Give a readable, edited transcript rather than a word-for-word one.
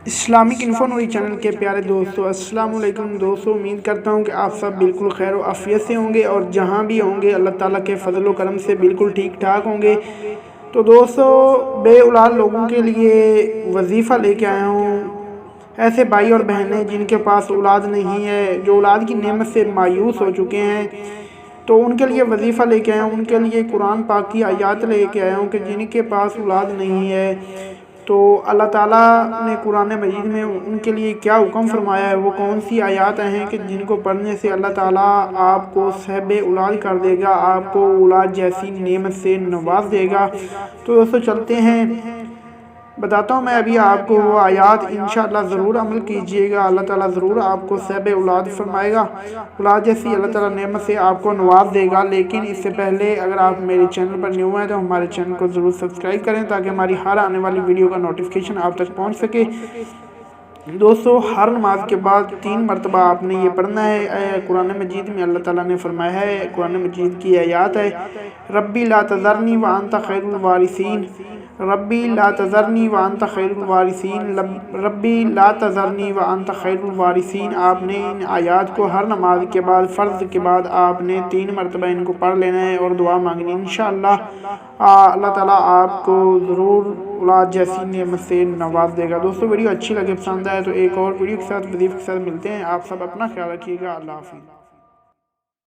Islamic info نوری channel کے پیارے دوستو، السلام علیکم دوستو۔ امید کرتا ہوں کہ آپ سب بالکل خیر و عافیت سے ہوں گے اور جہاں بھی ہوں گے اللہ تعالیٰ کے فضل و کرم سے بالکل ٹھیک ٹھاک ہوں گے۔ تو دوستو، بے اولاد لوگوں کے لیے وظیفہ لے کے آیا ہوں، ایسے بھائی اور بہنیں جن کے پاس اولاد نہیں ہے، جو اولاد کی نعمت سے مایوس ہو چکے ہیں، تو ان کے لیے وظیفہ لے کے آیا ہوں، ان کے لیے قرآن پاک کی آیات لے کے آیا ہوں کہ جن کے پاس اولاد نہیں ہے تو اللہ تعالیٰ نے قرآن مجید میں ان کے لیے کیا حکم فرمایا ہے، وہ کون سی آیات ہیں کہ جن کو پڑھنے سے اللہ تعالیٰ آپ کو صاحب اولاد کر دے گا، آپ کو اولاد جیسی نعمت سے نواز دے گا۔ تو دوستو چلتے ہیں، بتاتا ہوں میں ابھی آپ کو وہ آیات، انشاءاللہ ضرور عمل کیجئے گا، اللہ تعالیٰ ضرور آپ کو صاحب اولاد فرمائے گا، اولاد جیسی اللہ تعالیٰ نعمت سے آپ کو نواز دے گا۔ لیکن اس سے پہلے اگر آپ میرے چینل پر نیو ہیں تو ہمارے چینل کو ضرور سبسکرائب کریں تاکہ ہماری ہر آنے والی ویڈیو کا نوٹیفیکیشن آپ تک پہنچ سکے۔ دوستو، ہر نماز کے بعد 3 مرتبہ آپ نے یہ پڑھنا ہے۔ قرآن مجید میں اللہ تعالیٰ نے فرمایا ہے، قرآن مجید کی آیات ہے، ربی لا تذرنی وانت خیر الوارثین، ربی لا تذرنی وانت خیر الوارثین، ربی لا تذرنی وانت خیر الوارثین۔ آپ نے ان آیات کو ہر نماز کے بعد، فرض کے بعد آپ نے 3 مرتبہ ان کو پڑھ لینا ہے اور دعا مانگنی۔ انشاءاللہ اللہ تعالیٰ آپ کو ضرور اولاد جیسی نعمت سے نواز دے گا۔ دوستو، ویڈیو اچھی لگے، پسند آئے تو ایک اور ویڈیو کے ساتھ، وظیفے کے ساتھ ملتے ہیں۔ آپ سب اپنا خیال رکھیے گا، اللہ حافظ۔